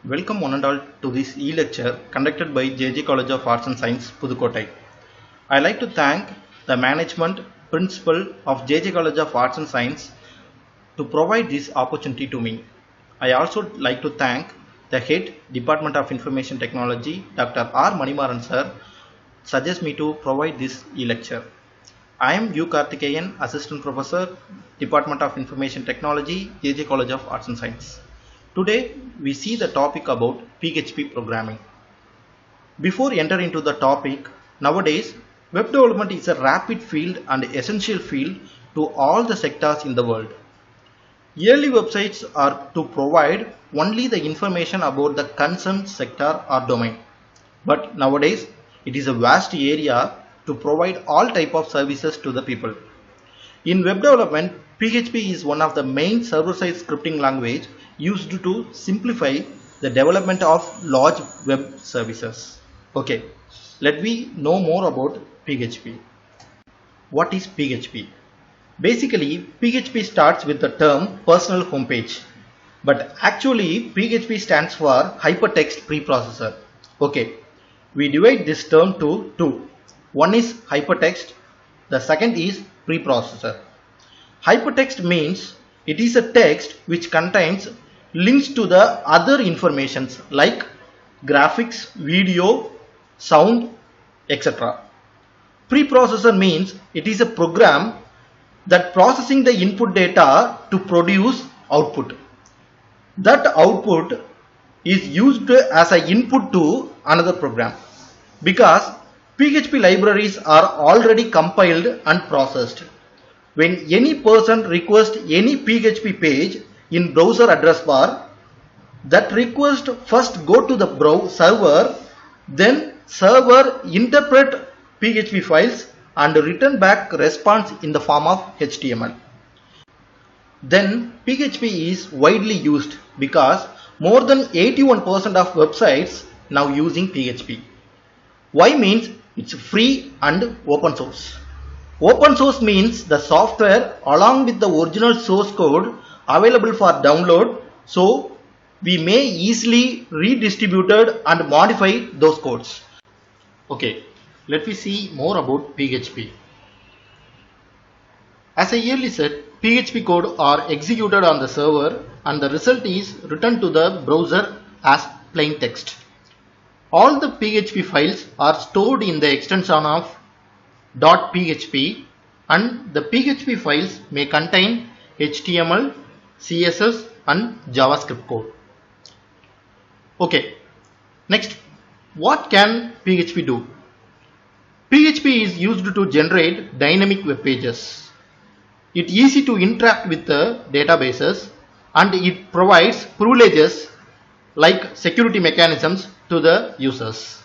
Welcome one and all to this e-lecture conducted by JJ College of Arts and Science, Pudukottai. I like to thank the management principal of JJ College of Arts and Science to provide this opportunity to me. I also like to thank the head Department of Information Technology, Dr. R. Manimaran sir, suggests me to provide this e-lecture. I am U. Karthikeyan, Assistant Professor, Department of Information Technology, JJ College of Arts and Science. Today we see the topic about PHP programming. Before entering into the topic, nowadays web development is a rapid field and essential field to all the sectors in the world. Early websites are to provide only the information about the concerned sector or domain. But nowadays it is a vast area to provide all type of services to the people. In web development, PHP is one of the main server-side scripting language used to simplify the development of large web services. Okay, let me know more about PHP. What is PHP? Basically, PHP starts with the term personal homepage, but actually PHP stands for hypertext preprocessor. Okay, we divide this term to two. One is hypertext, the second is preprocessor. Hypertext means it is a text which contains links to the other informations like graphics, video, sound, etc. Preprocessor means it is a program that processing the input data to produce output. That output is used as an input to another program because PHP libraries are already compiled and processed. When any person requests any PHP page in browser address bar, that request first go to the server, then server interpret PHP files and return back response in the form of HTML. Then PHP is widely used because more than 81% of websites now using PHP. Why means it's free and open source. Open source means the software along with the original source code available for download, so we may easily redistribute and modify those codes. Okay, let me see more about PHP. As I earlier said, PHP code are executed on the server and the result is returned to the browser as plain text. All the PHP files are stored in the extension of .php and the PHP files may contain HTML, CSS and JavaScript code. Okay, next, what can PHP do? PHP is used to generate dynamic web pages. It is easy to interact with the databases and it provides privileges like security mechanisms to the users.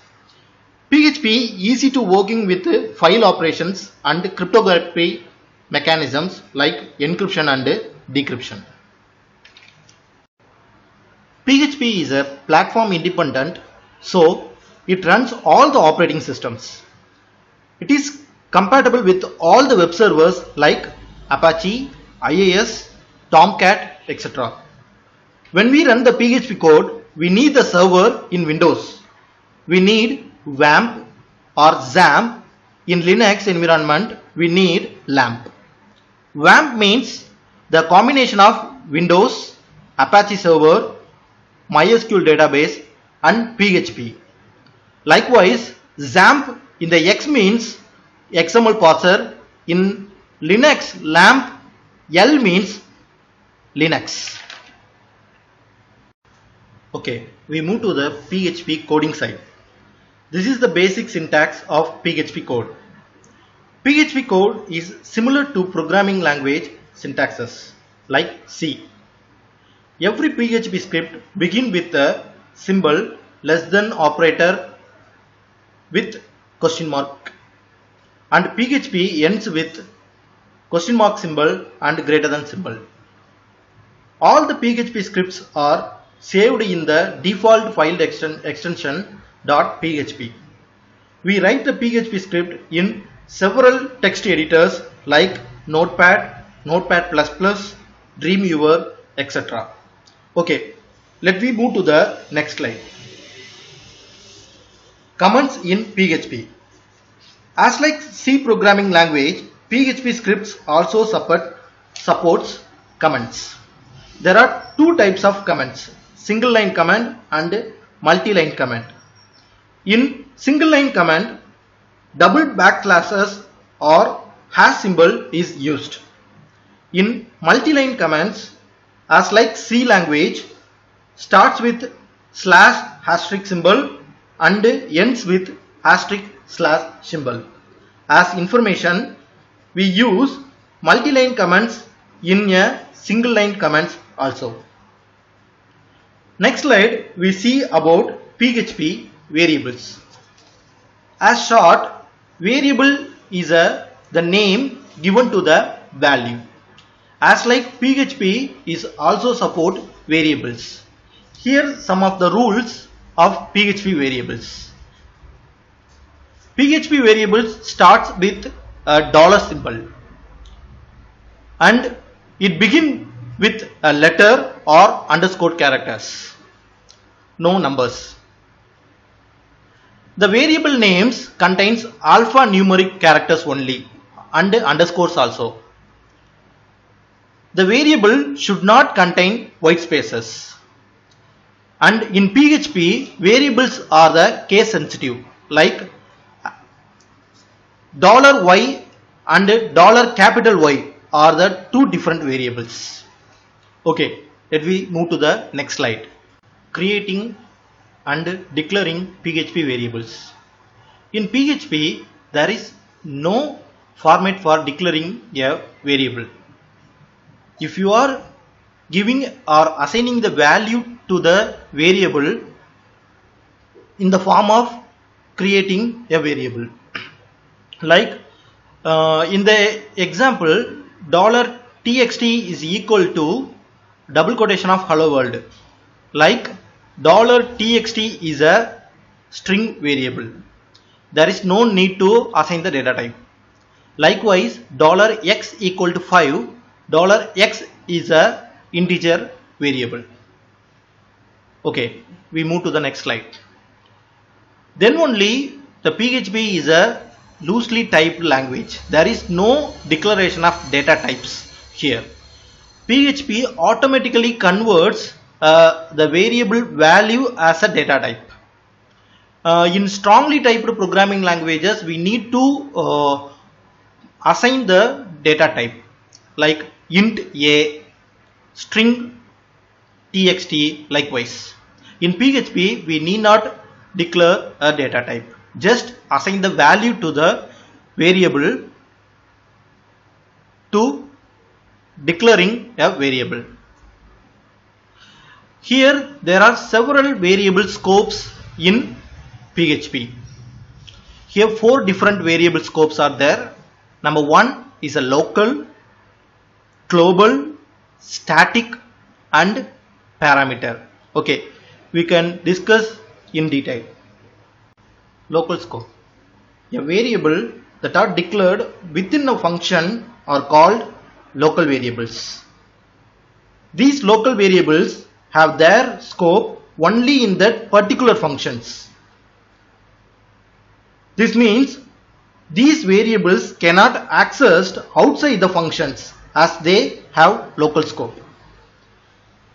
PHP easy to working with file operations and cryptography mechanisms like encryption and decryption. PHP is a platform independent, so it runs all the operating systems. It is compatible with all the web servers like Apache, IIS, Tomcat, etc. When we run the PHP code, we need the server in Windows. We need WAMP or XAMPP. In Linux environment, we need LAMP. WAMP means the combination of Windows, Apache server, MySQL database and PHP. Likewise, XAMPP in the X means XML parser. In Linux, LAMP, L means Linux. Okay, we move to the PHP coding side. This is the basic syntax of PHP code. PHP code is similar to programming language syntaxes like C. Every PHP script begins with a symbol less than operator with question mark and PHP ends with question mark symbol and greater than symbol. All the PHP scripts are saved in the default file extension .php. We write the PHP script in several text editors like Notepad, Notepad++, Dreamweaver, etc. Okay, Let me move to the next slide. Comments in PHP. As like C programming language, PHP scripts also supports comments. There are two types of comments, single line command and multi-line command. In single line command, double backslashes or hash symbol is used. In multi-line commands, as like C language, starts with slash asterisk symbol and ends with asterisk slash symbol. As information, we use multi-line commands in a single line commands also. Next slide, we see about PHP variables. As short, variable is the name given to the value. As like PHP is also support variables. Here some of the rules of PHP variables. PHP variables starts with a dollar symbol and it begins with a letter or underscore characters. No numbers. The variable names contains alphanumeric characters only and underscores also. The variable should not contain white spaces. And in PHP, variables are the case sensitive, like $y and $Y are the two different variables. Okay, let me move to the next slide. Creating and declaring PHP variables. In PHP, there is no format for declaring a variable. If you are giving or assigning the value to the variable in the form of creating a variable, like in the example, $txt is equal to double quotation of hello world, like $txt is a string variable. There is no need to assign the data type. Likewise, $x equal to 5, $x is a integer variable. Okay, we move to the next slide. Then only the PHP is a loosely typed language. There is no declaration of data types here. PHP automatically converts the variable value as a data type. In strongly typed programming languages, we need to assign the data type, like int a, string txt. Likewise, in PHP we need not declare a data type, just assign the value to the variable to declaring a variable. Here there are several variable scopes in PHP. Here 4 different variable scopes are there. Number 1 is a local, global, static and parameter. Okay, we can discuss in detail. Local scope. A variable that are declared within a function are called local variables. These local variables have their scope only in that particular functions. This means these variables cannot accessed outside the functions as they have local scope.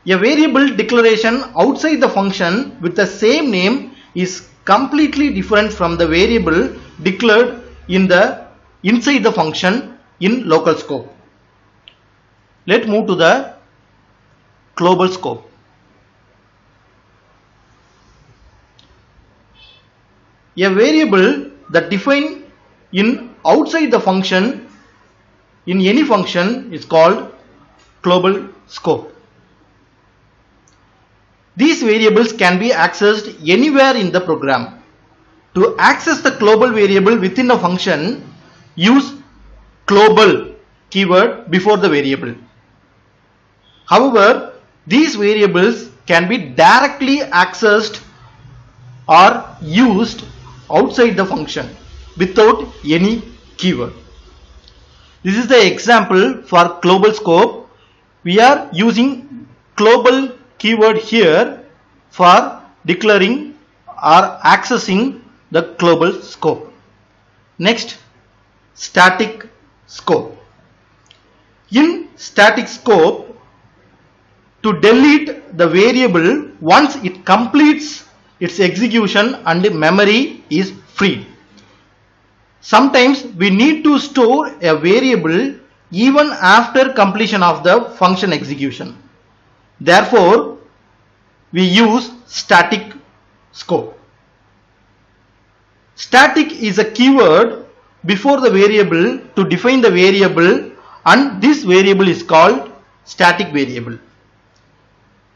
A variable declaration outside the function with the same name is completely different from the variable declared inside the function in local scope. Let's move to the global scope. A variable that defined in outside the function in any function is called global scope. These variables can be accessed anywhere in the program. To access the global variable within a function, use global keyword before the variable. However, these variables can be directly accessed or used outside the function without any keyword. This is the example for global scope. We are using global keyword here for declaring or accessing the global scope. Next, static scope. In static scope, to delete the variable once it completes its execution and memory is free. Sometimes we need to store a variable even after completion of the function execution. Therefore, we use static scope. Static is a keyword before the variable to define the variable, and this variable is called static variable.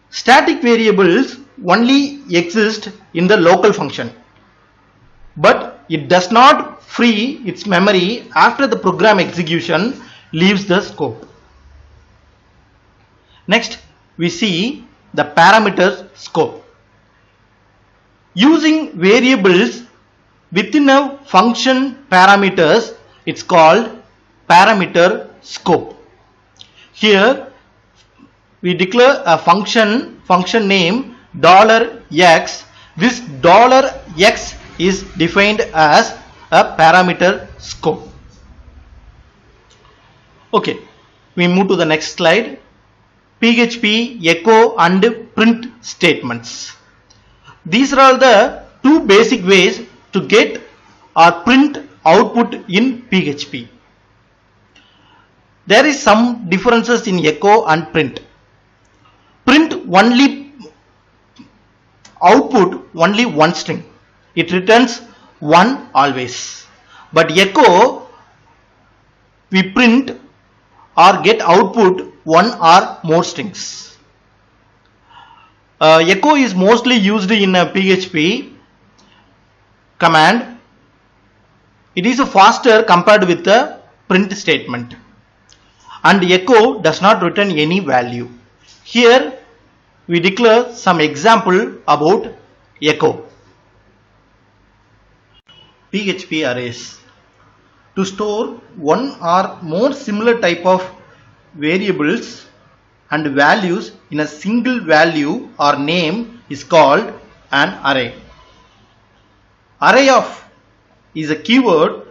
Static variables only exist in the local function, but it does not free its memory after the program execution leaves the scope. Next, we see the parameter scope. Using variables within a function parameters, it's called parameter scope. Here we declare a function name $x. This $x is defined as a parameter scope. Okay, we move to the next slide. PHP echo and print statements. These are all the two basic ways to get or print output in PHP. There is some differences in echo and print. Print only output only one string. It returns one always. But echo, we print or get output one or more strings. Echo is mostly used in a PHP command. It is faster compared with the print statement, and echo does not return any value. Here we declare some example about echo. PHP arrays. To store one or more similar type of variables and values in a single value or name is called an array. Array of is a keyword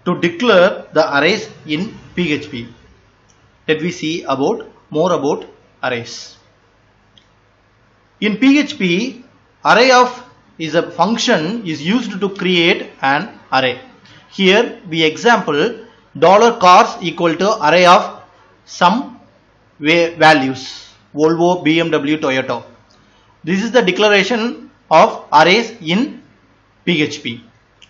to declare the arrays in PHP. Let we see more about arrays. In PHP, array of is a function is used to create an array. Here we example $cars equal to array of some values Volvo, BMW, Toyota. This is the declaration of arrays in PHP.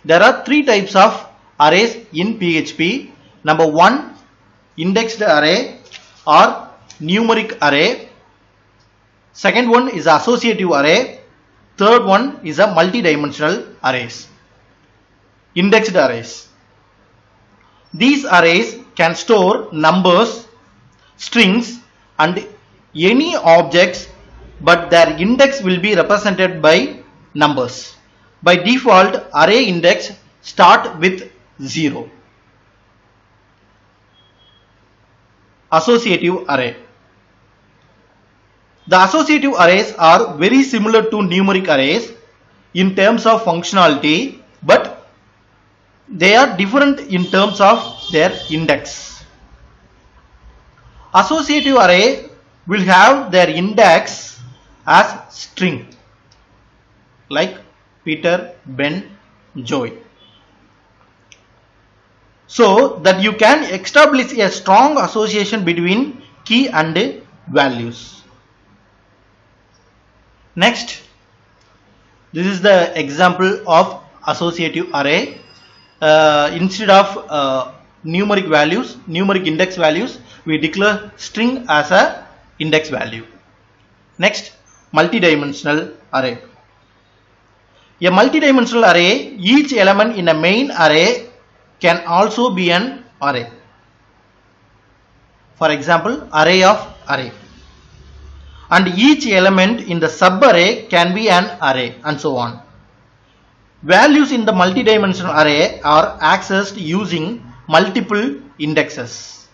There are three types of arrays in PHP. Number one, indexed array or numeric array. Second one is associative array. Third one is a multi-dimensional arrays. Indexed arrays. These arrays can store numbers, strings and any objects, but their index will be represented by numbers. By default, array index start with 0. Associative array. The associative arrays are very similar to numeric arrays in terms of functionality, but they are different in terms of their index. Associative array will have their index as string, like Peter, Ben, Joy, so that you can establish a strong association between key and values. Next, this is the example of associative array. Instead of numeric values, numeric index values, we declare string as a index value. Next, multidimensional array. A multidimensional array, each element in a main array can also be an array. For example, array of array. And each element in the subarray can be an array, and so on. Values in the multidimensional array are accessed using multiple indexes.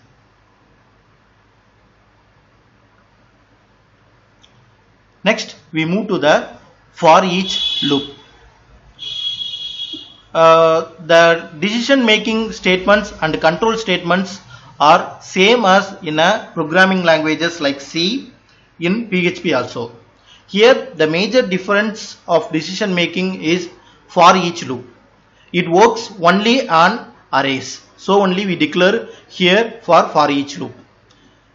Next, we move to the for each loop. The decision making statements and control statements are same as in a programming languages like C, in PHP also. Here the major difference of decision making is for each loop. It works only on arrays. So only we declare here for each loop.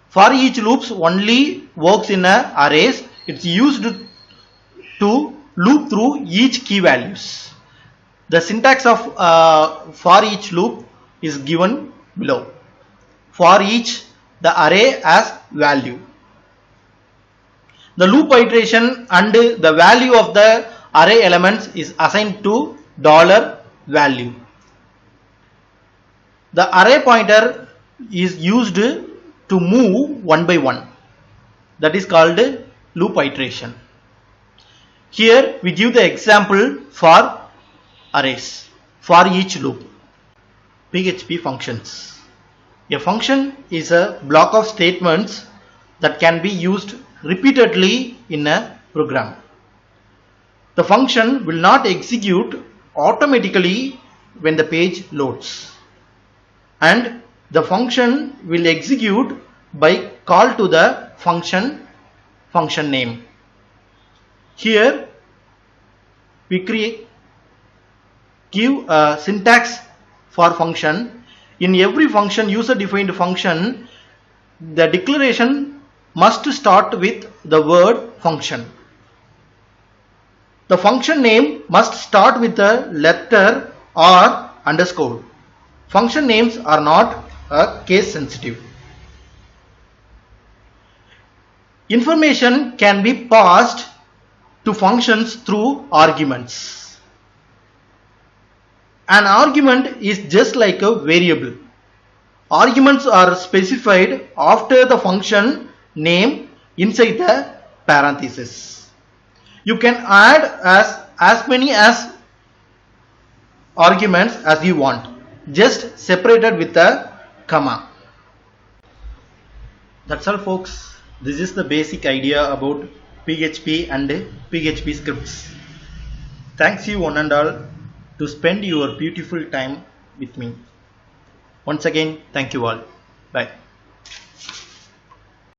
For each loops only works in a arrays. It's used to loop through each key values. The syntax of for each loop is given below. For each, the array as value. The loop iteration and the value of the array elements is assigned to $value. The array pointer is used to move one by one. That is called loop iteration. Here we give the example for arrays for each loop. PHP functions. A function is a block of statements that can be used repeatedly in a program. The function will not execute automatically when the page loads, and the function will execute by call to the function name. Here we give a syntax for function. In every function, user defined function, the declaration must start with the word function. The function name must start with a letter or underscore. Function names are not case sensitive. Information can be passed to functions through arguments. An argument is just like a variable. Arguments are specified after the function name inside the parenthesis. You can add as many as arguments as you want, just separated with a comma. That's all, folks. This is the basic idea about PHP and PHP scripts. Thanks you one and all to spend your beautiful time with me. Once again, thank you all. Bye.